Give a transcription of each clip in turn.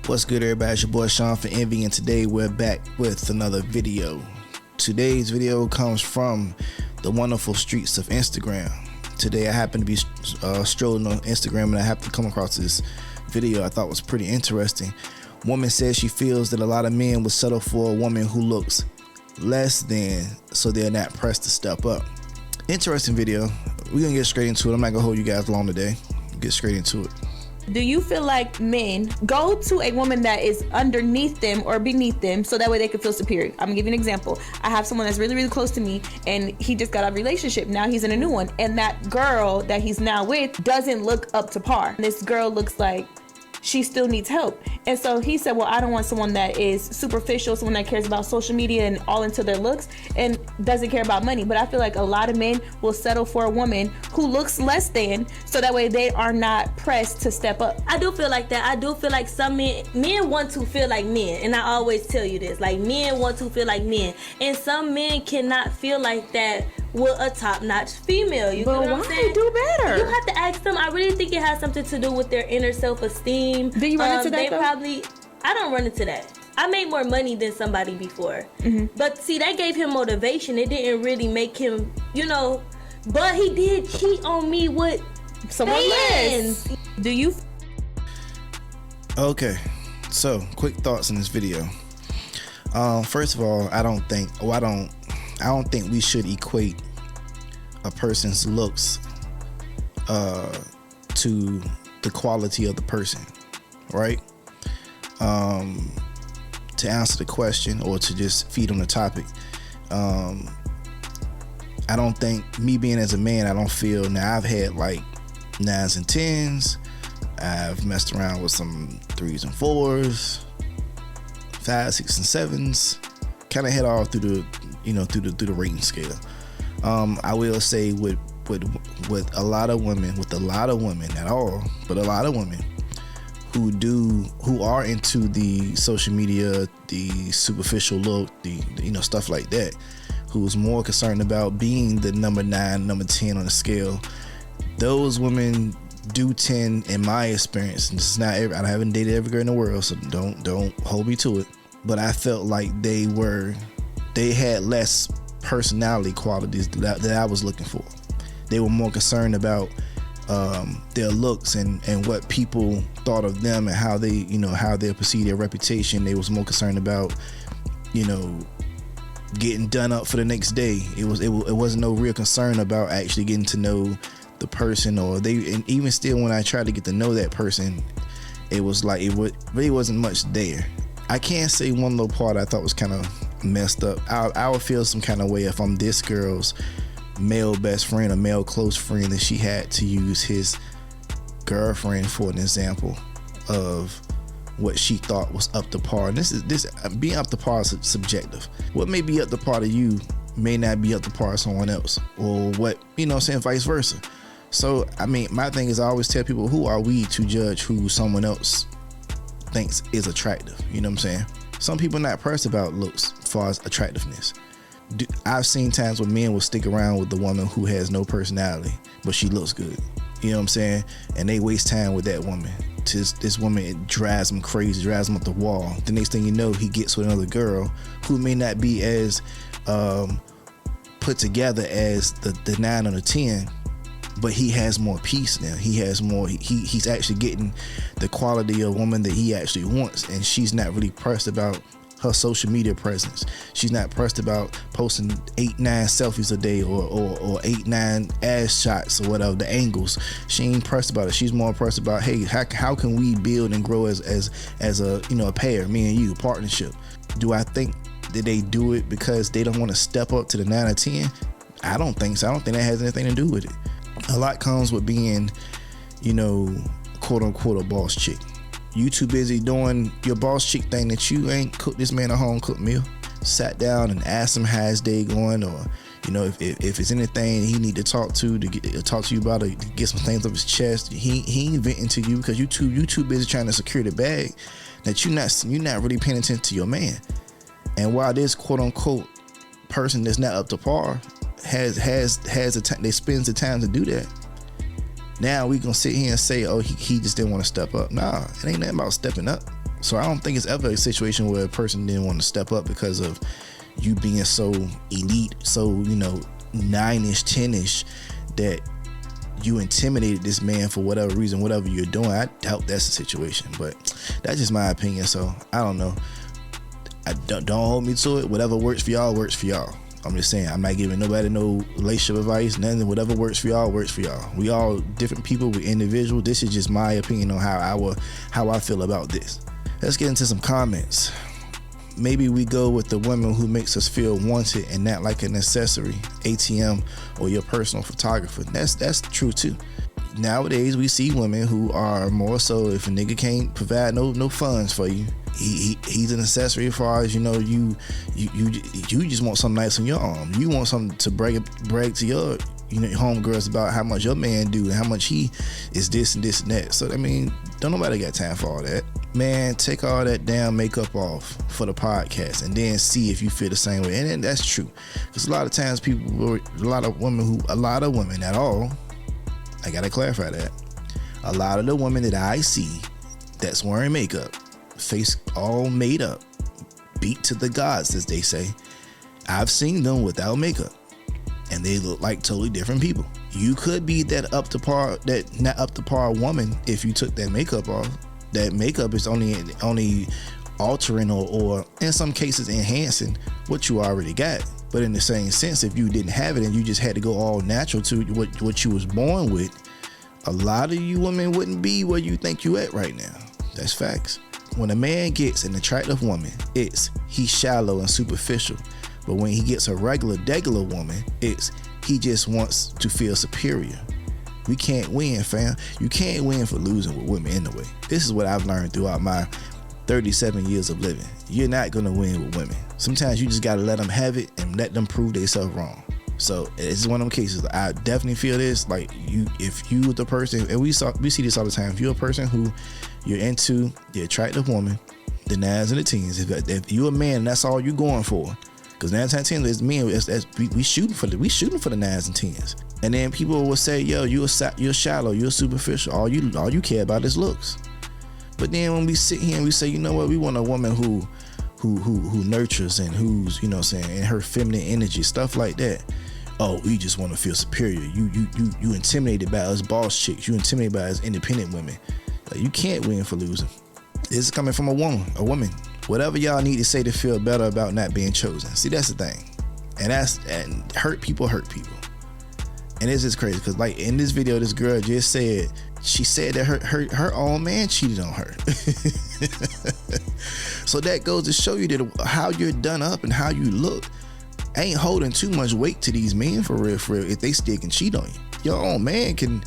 What's good, everybody? It's your boy Sean for Envy, and today we're back with another video. Today's video comes from the wonderful streets of Instagram. Today I happen to be strolling on Instagram and I happened to come across this video I thought was pretty interesting. Woman says she feels that a lot of men would settle for a woman who looks less than, so they're not pressed to step up. Interesting video. We're gonna get straight into it. I'm not gonna hold you guys long today. Get straight into it. Do you feel like men go to a woman that is underneath them or beneath them so that way they can feel superior? I'm gonna give you an example. I have someone that's really, really close to me and he just got out of a relationship. Now he's in a new one. And that girl that he's now with doesn't look up to par. This girl looks like she still needs help. And so he said, well, I don't want someone that is superficial, someone that cares about social media and all into their looks and doesn't care about money. But I feel like a lot of men will settle for a woman who looks less than, so that way they are not pressed to step up. I do feel like that. I do feel like some men want to feel like men. And I always tell you this, like, men want to feel like men. And some men cannot feel like that with a top-notch female. You But know what I'm saying? do better? You have to ask them. I really think it has something to do with their inner self-esteem. Do you run into that, They though? probably, I don't run into that. I made more money than somebody before. But see, that gave him motivation. It didn't really make him, but he did cheat on me with Someone fans. less. Do you? Okay, so quick thoughts on this video. First of all, I don't think we should equate a person's looks to the quality of the person, right? To answer the question or to just feed on the topic, I don't think, me being as a man, I don't feel, now I've had like 9s and 10s, I've messed around with some 3s and 4s, 5s, 6s and 7s, kind of head all through the through the rating scale. I will say with a lot of women, not all, but a lot of women who are into the social media, the superficial look, the stuff like that, who's more concerned about being the number 9, number 10 on the scale. Those women do tend, in my experience, and this is not I haven't dated every girl in the world, so don't hold me to it, but I felt like they had less personality qualities that I was looking for. They were more concerned about their looks and what people thought of them and how they perceive their reputation. They was more concerned about getting done up for the next day. It wasn't no real concern about actually getting to know the person, and even still, when I tried to get to know that person, it was like it really wasn't much there. I can't say one little part I thought was kind of messed up. I would feel some kind of way if I'm this girl's male best friend or male close friend that she had to use his girlfriend for an example of what she thought was up to par. And this being up to par is subjective. What may be up to par to you may not be up to par to someone else, or what, vice versa. So I mean, my thing is, I always tell people, who are we to judge who someone else thinks is attractive? You know what I'm saying? Some people are not pressed about looks as far as attractiveness. I've seen times when men will stick around with the woman who has no personality, but she looks good. You know what I'm saying? And they waste time with that woman. This woman, it drives him crazy, drives him up the wall. The next thing you know, he gets with another girl who may not be as put together as the 9 or the 10, but he has more peace now. He has more. He's actually getting the quality of woman that he actually wants, and she's not really pressed about her social media presence. She's not pressed about posting 8-9 selfies a day or 8-9 ass shots or whatever, the angles. She ain't pressed about it. She's more pressed about, hey, how can we build and grow as a pair, me and you, partnership. Do I think that they do it because they don't want to step up to the 9 or 10? I don't think so. I don't think that has anything to do with it. A lot comes with being, quote unquote, a boss chick. You too busy doing your boss chick thing that you ain't cooked this man a home cooked meal, sat down and asked him how his day going, or if it's anything he need to talk to you about, or to get some things off his chest. He ain't venting to you because you too busy trying to secure the bag that you're not really paying attention to your man. And while this quote unquote person that's not up to par has the time, they spends the time to do that, now we gonna sit here and say, oh, he just didn't want to step up. Nah, it ain't nothing about stepping up. So I don't think it's ever a situation where a person didn't want to step up because of you being so elite, so, 9-ish, 10-ish, that you intimidated this man for whatever reason, whatever you're doing. I doubt that's the situation, but that's just my opinion. So I don't know. Don't hold me to it. Whatever works for y'all works for y'all. I'm just saying, I'm not giving nobody no relationship advice, nothing. Whatever works for y'all works for y'all. We all different people, we individual. This is just my opinion on how I feel about this. Let's get into some comments. Maybe we go with the woman who makes us feel wanted and not like an accessory, ATM, or your personal photographer. That's true too. Nowadays we see women who are more so, if a nigga can't provide no funds for you, he's an accessory as far as, you just want something nice on your arm. You want something to brag to your homegirls about how much your man do and how much he is this and this and that. So I mean, don't nobody got time for all that. Man, take all that damn makeup off for the podcast and then see if you feel the same way. And that's true, because a lot of times a lot of women, not all, I gotta clarify that, a lot of the women that I see that's wearing makeup, face all made up, beat to the gods as they say, I've seen them without makeup and they look like totally different people. You could be that not up to par woman if you took that makeup off. That makeup is only altering or in some cases enhancing what you already got. But in the same sense, if you didn't have it and you just had to go all natural to what you was born with, a lot of you women wouldn't be where you think you at right now. That's facts. When a man gets an attractive woman, he's shallow and superficial. But when he gets a degular woman, he just wants to feel superior. We can't win, fam. You can't win for losing with women anyway. This is what I've learned throughout my 37 years of living. You're not gonna win with women. Sometimes you just gotta let them have it and let them prove themselves wrong. So it's one of them cases. I definitely feel this. Like if you the person, and we see this all the time. If you're a person who you're into the attractive woman, the 9s and the 10s. If you're a man, and that's all you're going for. Because 9 times 10 is men. We shooting for the 9s and 10s. And then people will say, "Yo, you're shallow, you're superficial. All you care about is looks." But then when we sit here and we say, you know what, we want a woman who nurtures and who's, in her feminine energy, stuff like that. Oh, we just want to feel superior. You intimidated by us boss chicks. You intimidated by us independent women. Like, you can't win for losing. This is coming from a woman. Whatever y'all need to say to feel better about not being chosen. See, that's the thing. And hurt people. And this is crazy because, like, in this video, this girl just said, she said that her own man cheated on her. So that goes to show you that how you're done up and how you look ain't holding too much weight to these men for real, if they still can cheat on you. Your own man can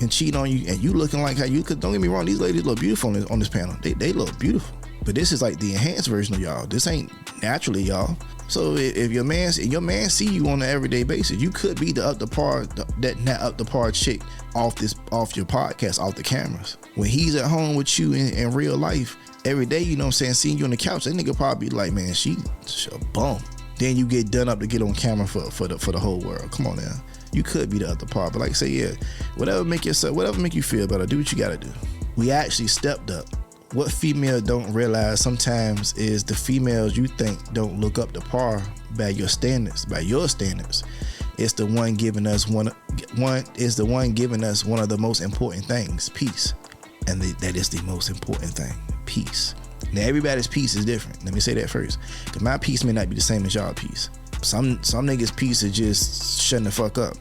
cheat on you and you looking like how you could. Don't get me wrong, these ladies look beautiful on this panel. They look beautiful. But this is like the enhanced version of y'all. This ain't naturally y'all. So if your man see you on an everyday basis, you could be the up to par chick off your podcast, off the cameras. When he's at home with you in real life every day, seeing you on the couch, that nigga probably be like, man, she's a bum. Then you get done up to get on camera for the whole world. Come on now. You could be the other part, but like I say, yeah, whatever make you feel better, do what you gotta do. We actually stepped up. What female don't realize sometimes is the females you think don't look up to par by your standards. It's the one giving us one of the most important things, peace. And that is the most important thing, peace. Now everybody's peace is different. Let me say that first, because my peace may not be the same as y'all peace. Some niggas' peace is just shutting the fuck up.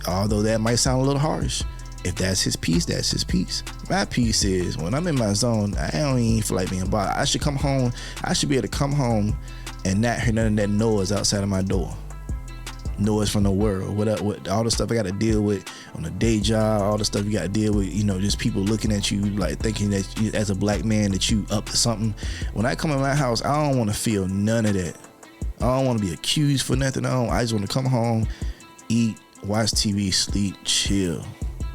Although that might sound a little harsh. If that's his peace, that's his peace. My peace is when I'm in my zone, I don't even feel like being bothered. I should come home. I should be able to come home and not hear none of that noise outside of my door. Noise from the world. What all the stuff I got to deal with on a day job, all the stuff you got to deal with, just people looking at you like thinking that you, as a black man, that you up to something. When I come in my house, I don't want to feel none of that. I don't want to be accused for nothing. I just want to come home, eat, watch TV, sleep, chill.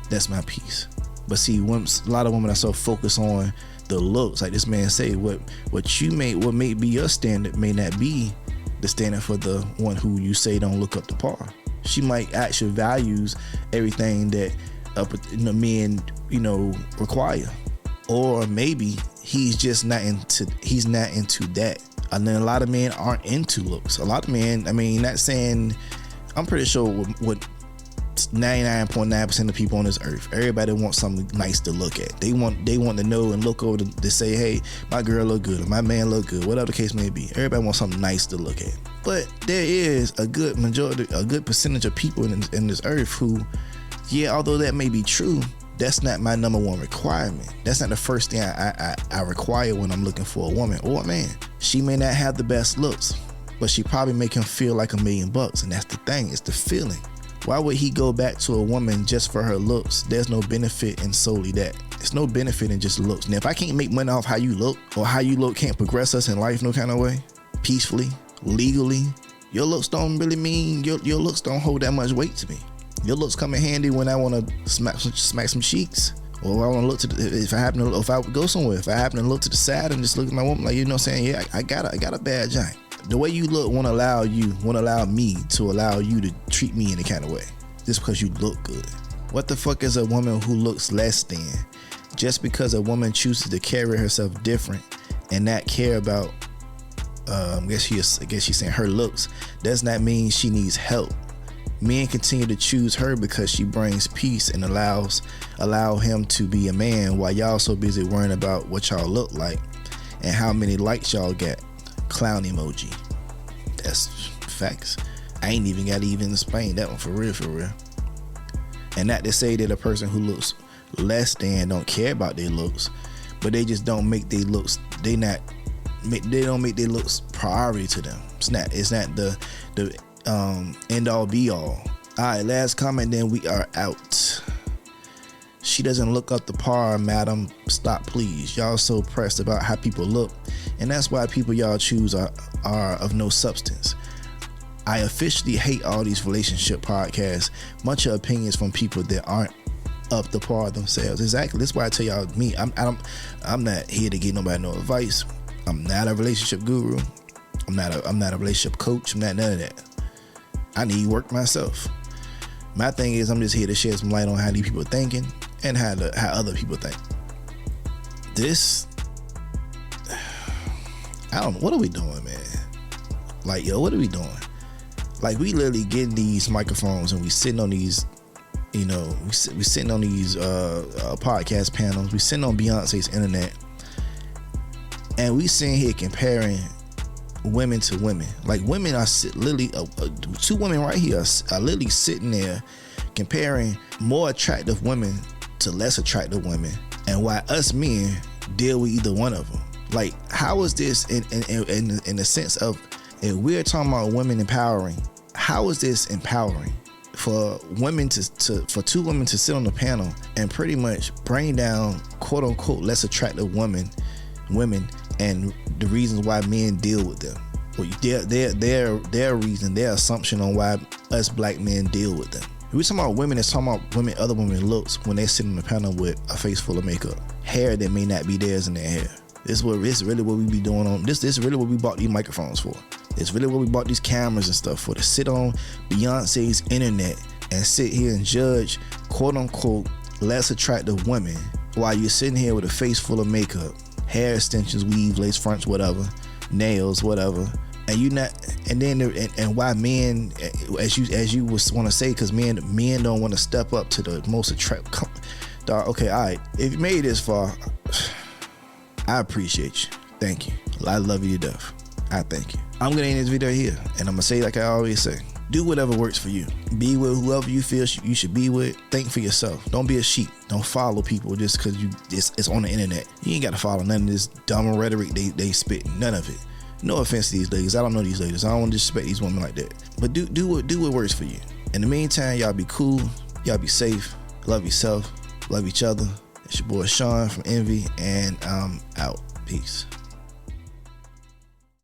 That's my peace. But see, a lot of women are so focused on the looks. Like this man say, what may be your standard may not be the standard for the one who you say don't look up to par. She might actually values everything that men require. Or maybe he's just not into that. And then a lot of men aren't into looks. A lot of men, I mean, not saying, I'm pretty sure what 99.9% of people on this earth, everybody wants something nice to look at. They want to know and look over to say, hey, my girl look good, or my man look good, whatever the case may be. Everybody wants something nice to look at. But there is a good percentage of people in this earth who, yeah, although that may be true, that's not my number one requirement. That's not the first thing I require when I'm looking for a woman or a man. She may not have the best looks, but she probably make him feel like $1 million. And that's the thing, it's the feeling. Why would he go back to a woman just for her looks? There's no benefit in solely that. There's no benefit in just looks. Now, if I can't make money off how you look, or how you look can't progress us in life no kind of way, peacefully, legally, your looks don't really mean, your looks don't hold that much weight to me. Your looks come in handy when I want to smack some cheeks, or I want to look to if I would go somewhere, if I happen to look to the side and just look at my woman, like, you know what I'm saying, yeah, I got a bad giant. The way you look won't allow me to allow you to treat me in a kind of way just because you look good. What the fuck is a woman who looks less than? Just because a woman chooses to carry herself different and not care about, I guess she's saying her looks, does not mean she needs help. Men continue to choose her because she brings peace and allow him to be a man, while y'all so busy worrying about what y'all look like and how many likes y'all get. Clown emoji. That's facts. I ain't even got to even explain that one for real. And not to say that a person who looks less than don't care about their looks, but they just don't make their looks, they don't make their looks priority to them. It's not the end all be all. Alright, last comment, then we are out. She doesn't look up to par, madam. Stop, please. Y'all so pressed about how people look, and that's why people y'all choose are of no substance. I officially hate all these relationship podcasts. Bunch of opinions from people that aren't up to par themselves. Exactly. That's why I tell y'all, I'm not here to give nobody no advice. I'm not a relationship guru. I'm not a relationship coach. I'm not none of that. I need work myself. My thing is, I'm just here to shed some light on how these people are thinking and how other people think. This, I don't know, what are we doing, man? Like, yo, what are we doing? Like, we literally getting these microphones and we sitting on these, you know, we sitting on these podcast panels. We sitting on Beyonce's internet, and we sitting here comparing women to women. Like, women are literally, two women right here are literally sitting there comparing more attractive women to less attractive women, and why us men deal with either one of them. Like, how is this in the sense of, if we're talking about women empowering, how is this empowering for women for two women to sit on the panel and pretty much bring down quote unquote less attractive women and the reasons why men deal with them? Well, their reason, their assumption on why us black men deal with them. If we're talking about women, that's talking about other women looks when they sit on the panel with a face full of makeup, hair that may not be theirs in their hair. This is really what we be doing on this. This is really what we bought these microphones for. It's really what we bought these cameras and stuff for, to sit on Beyonce's internet and sit here and judge quote unquote less attractive women while you're sitting here with a face full of makeup, hair extensions, weave, lace fronts, whatever, nails, whatever. And you not, and then and why men, as you was want to say, because men don't want to step up to the most attractive. Okay, all right. If you made it this far, I appreciate you. Thank you. I love you to death. I thank you. I'm gonna end this video here, and I'm gonna say like I always say: do whatever works for you. Be with whoever you feel you should be with. Think for yourself. Don't be a sheep. Don't follow people just because it's on the internet. You ain't gotta follow none of this dumb rhetoric they spit. None of it. No offense to these ladies. I don't know these ladies. I don't want to disrespect these women like that. But do what works for you. In the meantime, y'all be cool. Y'all be safe. Love yourself. Love each other. It's your boy Sean from Envy, and I'm out. Peace.